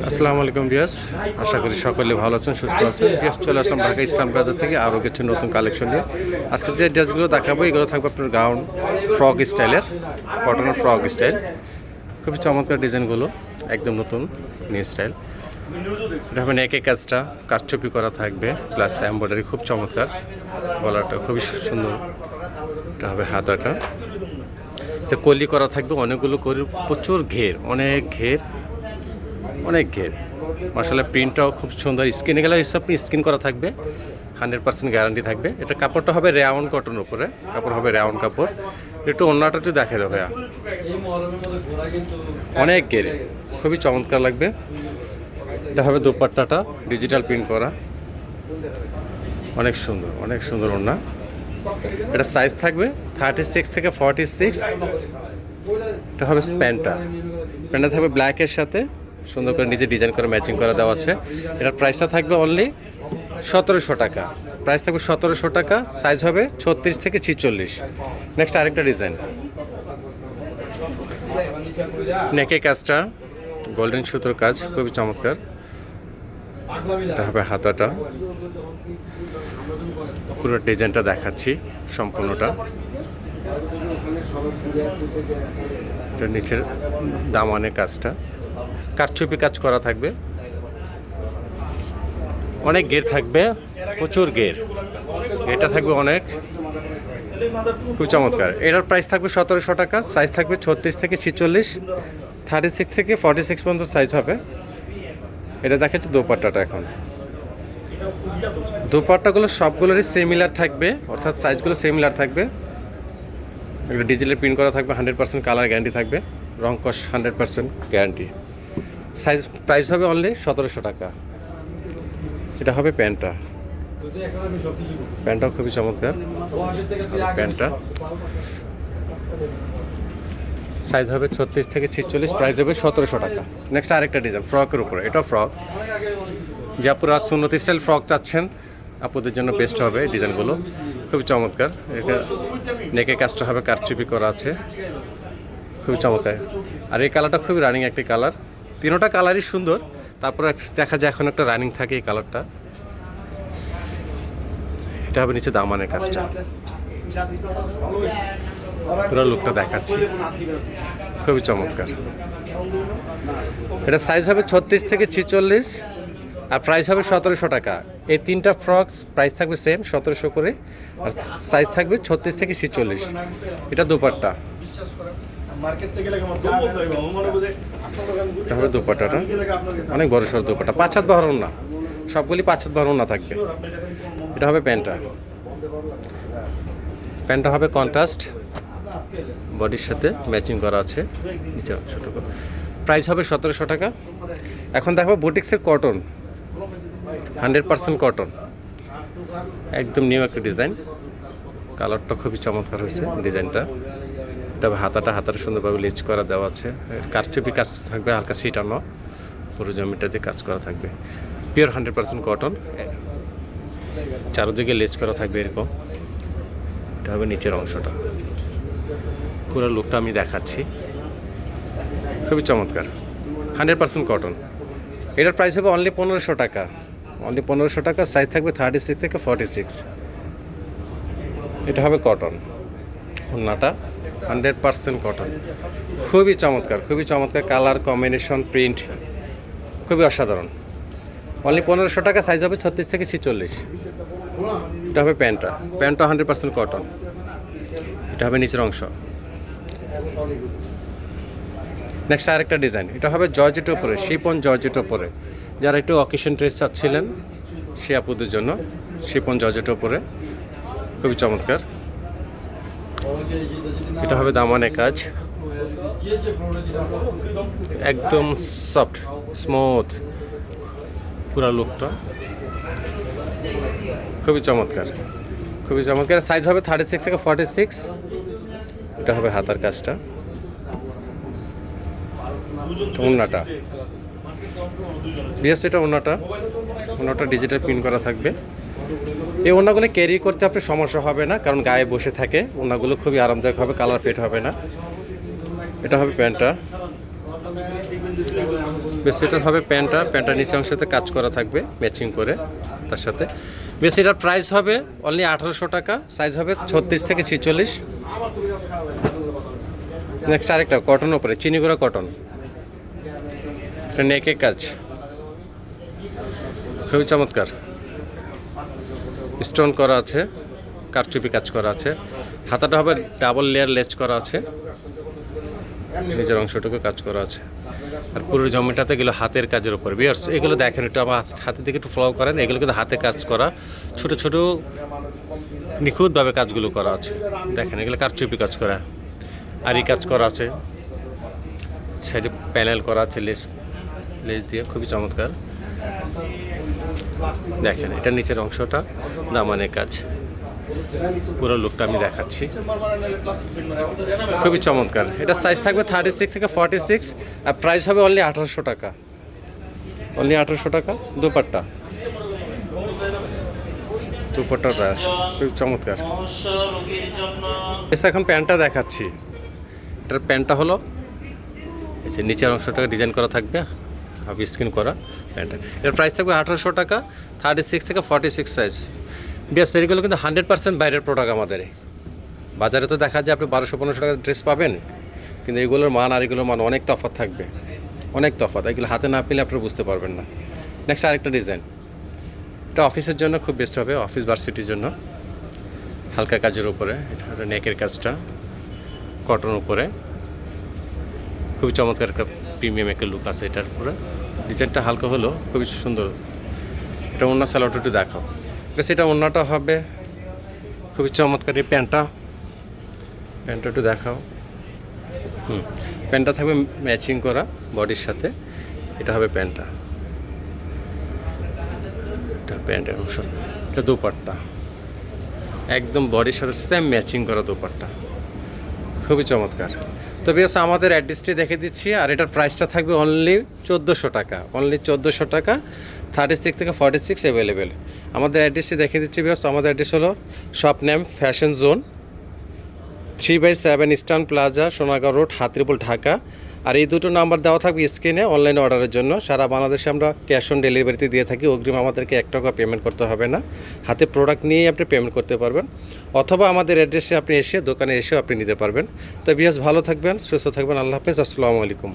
আসসালামু আলাইকুম বিয়াস, আশা করি সকলে ভালো আছেন, সুস্থ আছেন। বিয়াস চলে আসলাম ঢাকা ইস্টার্ন প্লাজা থেকে আরও কিছু নতুন কালেকশন নিয়ে। আজকে যে ড্রেসগুলো দেখাবো এগুলো থাকবে আপনার গাউন ফ্রক স্টাইলের, কটনের ফ্রক স্টাইল। খুবই চমৎকার ডিজাইনগুলো, একদম নতুন নিউ স্টাইল। এটা হবে নেকে কাজটা কারচুপি করা থাকবে, প্লাস এমব্রয়ডারি খুব চমৎকার, গলাটা খুবই সুন্দর। এটা হবে হাতাটা, এটা কলি করা থাকবে, অনেকগুলো কলি, প্রচুর ঘের, অনেক ঘের, অনেক ঘের। মাশাআল্লাহ প্রিন্টটাও খুব সুন্দর, স্কিনে গেলে হিসাব স্কিন করা থাকবে, 100% গ্যারান্টি থাকবে। এটা কাপড়টা হবে রেওয়ান কটনের উপরে, কাপড় হবে রেওয়ান কাপড়। একটু অন্যটা একটু দেখে দেবো ভাইয়া, অনেক ঘের, খুবই চমৎকার লাগবে। এটা হবে দোপাট্টাটা ডিজিটাল প্রিন্ট করা, অনেক সুন্দর, অনেক সুন্দর ওড়না। এটা সাইজ থাকবে 36 থেকে 46। এটা হবে প্যান্টটা, প্যান্টটা থাকবে ব্ল্যাকের সাথে সুন্দর করে নিজে ডিজাইন করে ম্যাচিং করে দেওয়া আছে। এটার প্রাইসটা থাকবে অনলি 1700 টাকা, প্রাইস থাকবে 1700 টাকা। সাইজ হবে 36 থেকে 46। নেক্সট আরেকটা ডিজাইন, নেকে কাজটা গোল্ডেন সুতোর কাজ, খুবই চমৎকার। এটা হবে হাতাটা, পুরো ডিজাইনটা দেখাচ্ছি সম্পূর্ণটা। এটা নিচের দামানের কাজটা কারচুপি কাজ করা থাকবে, অনেক গের থাকবে, প্রচুর গের, এটা থাকবে অনেক, খুব চমৎকার। এটার প্রাইস থাকবে 1700 টাকা, সাইজ থাকবে 36 থেকে 46, 36 থেকে 46 পর্যন্ত সাইজ হবে। এটা দেখাচ্ছে দোপাট্টাটা। এখন দোপাট্টাগুলো সবগুলোরই সিমিলার থাকবে, অর্থাৎ সাইজগুলো সিমিলার থাকবে। এগুলো ডিজিটাল প্রিন্ট করা থাকবে, 100% কালার গ্যারান্টি থাকবে, রং কস 100% গ্যারান্টি। সাইজ প্রাইস হবে অনলি 1700 টাকা। এটা হবে প্যান্টটা, প্যান্টটাও খুবই চমৎকার। প্যান্টটা সাইজ হবে 36 থেকে 46, প্রাইস হবে 1700 টাকা। নেক্সট আরেকটা ডিজাইন ফ্রকের উপরে, এটা ফ্রক, যে আপুরা সুন্নতি স্টাইল ফ্রক চাচ্ছেন আপুদের জন্য বেস্ট হবে এই ডিজাইনগুলো, খুবই চমৎকার। এটা নেকে কাজটা হবে কারচুপি করা আছে, খুবই চমৎকার। আর এই কালারটা খুবই রানিং একটি কালার, তিনোটা কালারই সুন্দর। তারপরে দেখা যায় এখন একটা রানিং থাকে এই কালারটা। এটা হবে নিচে দামানের কাজটা, পুরো লুকটা দেখাচ্ছি, খুবই চমৎকার। এটা সাইজ হবে 36 থেকে 46, আর প্রাইস হবে 1700 টাকা। এই তিনটা ফ্রকস প্রাইস থাকবে সেম 1700 করে, আর সাইজ থাকবে 36 থেকে 46। এটা দোপাট্টা, এটা হবে দোপাট্টাটা, অনেক বড় সড় দোপাট্টা, 5 হাত বহরণ না, সবগুলি 5 হাত বহরণ না থাকবে। এটা হবে প্যান্টটা, প্যান্টটা হবে কন্ট্রাস্ট, বডির সাথে ম্যাচিং করা আছে, নিচে ছোটো করে। প্রাইস হবে 1700 টাকা। এখন দেখো বুটিক্সের কটন, 100% কটন, একদম নিউ একটা ডিজাইন। কালারটা খুবই চমৎকার হয়েছে ডিজাইনটা। এটা হাতাটা, হাতাটা সুন্দরভাবে লেজ করা দেওয়া আছে, কারচুপি কাজ থাকবে, হালকা সিটানো, পুরো জমিটা দিয়ে কাজ করা থাকবে, পিওর 100% কটন। চারদিকে লেজ করা থাকবে এরকম। এটা হবে নিচের অংশটা, পুরো লুকটা আমি দেখাচ্ছি, খুবই চমৎকার, 100% কটন। এটার প্রাইস হবে অনলি 1500 টাকা, অনলি 1500 টাকা। সাইজ থাকবে 36 থেকে 46। এটা হবে কটন, ওড়নাটা 100% কটন, খুবই চমৎকার, খুবই চমৎকার কালার কম্বিনেশন, প্রিন্ট খুবই অসাধারণ। অনলি 1500 টাকা, সাইজ হবে 36 থেকে 46। এটা হবে প্যান্টটা, প্যান্টটা 100% কটন। এটা হবে নিচের অংশ। নেক্সট আরেকটা ডিজাইন, এটা হবে জর্জেটের উপরে, শিপন জর্জেটের উপরে। যারা একটু অকেশন ড্রেস চাচ্ছিলেন সে আপুদের জন্য শিপন জর্জেটের উপরে, খুবই চমৎকার। এটা হবে দামানে কাজ, একদম সফট স্মুথ, পুরা লুকটা খুবই চমৎকার, খুবই চমৎকার। সাইজ হবে 36 থেকে 46। এটা হবে হাতার কাজটা, ওড়নাটা বিশেষ, এটা ওড়নাটা ডিজিটাল প্রিন্ট করা থাকবে। এই ওড়নাগুলো ক্যারি করতে আপনার সমস্যা হবে না, কারণ গায়ে বসে থাকে, ওড়নাগুলো খুবই আরামদায়ক হবে, কালার ফেড হবে না। এটা হবে প্যান্টটা, বেশ এটা হবে প্যান্টটা নিচে অংশতে কাজ করা থাকবে ম্যাচিং করে তার সাথে। বেশ এটার প্রাইস হবে অনলি 1800 টাকা, সাইজ হবে 36 থেকে 46। নেক্সট আরেকটা কটন উপরে চিনিগুড়া কটন, এটা নেকে কাজ, খুবই চমৎকার, স্টোন করা আছে, কারচুপি কাজ করা আছে। হাতাটা হবে ডাবল লেয়ার লেস করা আছে, নিজের অংশটুকু কাজ করা আছে। আর পুরো জমিটাতে গেলো হাতের কাজের উপর। ভিউয়ার্স এগুলো দেখেন, একটু আমার হাতের দিকে একটু ফলো করেন, এগুলো কিন্তু হাতে কাজ করা, ছোট ছোট নিখুঁতভাবে কাজগুলো করা আছে। দেখেন এগুলো কারচুপি কাজ করা, আর এই কাজ করা আছে, সাইডে প্যানেল করা আছে লেস দিয়ে, খুবই চমৎকার। দেখেন এটা নিচের অংশটা দামানের কাজ, পুরো লুকটা আমি দেখাচ্ছি, খুবই চমৎকার। এটা সাইজ থাকবে 36 থেকে 46, আর প্রাইস হবে অনলি 1800 টাকা, অনলি 1800 টাকা। দুপাট্টাটা খুবই চমৎকার। এখন প্যান্টটা দেখাচ্ছি, এটার প্যান্টটা হলো এই যে নিচের অংশটা ডিজাইন করা থাকবে, হাফ স্ক্রিন করা প্যান্টটা। এর প্রাইস থাকবে 1800 টাকা, 36 থেকে 46 সাইজ। বেশ এগুলো কিন্তু 100% বাইরের প্রোডাক্ট আমাদের। বাজারে তো দেখা যায় আপনি 1200-1500 টাকার ড্রেস পাবেন, কিন্তু এগুলোর মান আর এগুলোর মান অনেক তফাৎ থাকবে, অনেক তফাৎ। এগুলো হাতে না পেলে আপনারা বুঝতে পারবেন না। নেক্সট আরেকটা ডিজাইন, এটা অফিসের জন্য খুব বেস্ট হবে, অফিস ভার্সিটির জন্য। হালকা কাজের উপরে, এটা নেকের কাজটা কটন উপরে, খুবই চমৎকার একটা প্রিমিয়াম একটা লুক আছে এটার উপরে। ডিজাইনটা হালকা হলো খুবই সুন্দর। এটা ওন্না সালোয়ারটা একটু দেখাও। বেশ এটা ওন্নাটা হবে খুবই চমৎকার। এই প্যান্টটা একটু দেখাও। প্যান্টটা থাকবে ম্যাচিং করা বডির সাথে, এটা হবে প্যান্টটা, এটা প্যান্টের অংশ। এটা দুপাট্টা একদম বডির সাথে সেম ম্যাচিং করা দুপাট্টা, খুবই চমৎকার। তো বেশ আমাদের অ্যাড্রেসটি দেখে দিচ্ছি, আর এটার প্রাইসটা থাকবে অনলি 1400 টাকা, অনলি 1400 টাকা, 36 থেকে 46 অ্যাভেলেবেল। আমাদের অ্যাড্রেসটি দেখে দিচ্ছি বেশ। আমাদের অ্যাড্রেস হলো shop name fashion zone, 3/7 eastern plaza, Sonargaon road, Hatirpool, Dhaka. আর এই দুটো নাম্বার দেওয়া থাকবে স্ক্রিনে অনলাইন অর্ডারের জন্য। সারা বাংলাদেশে আমরা ক্যাশ অন ডেলিভারিতে দিয়ে থাকি, অগ্রিম আমাদেরকে 1 টাকা পেমেন্ট করতে হবে না, হাতে প্রোডাক্ট নিয়েই আপনি পেমেন্ট করতে পারবেন, অথবা আমাদের অ্যাড্রেসে আপনি এসে দোকানে এসেও আপনি নিতে পারবেন। তো বিয়াস ভালো থাকবেন, সুস্থ থাকবেন, আল্লাহ হাফেজ, আসসালামু আলাইকুম।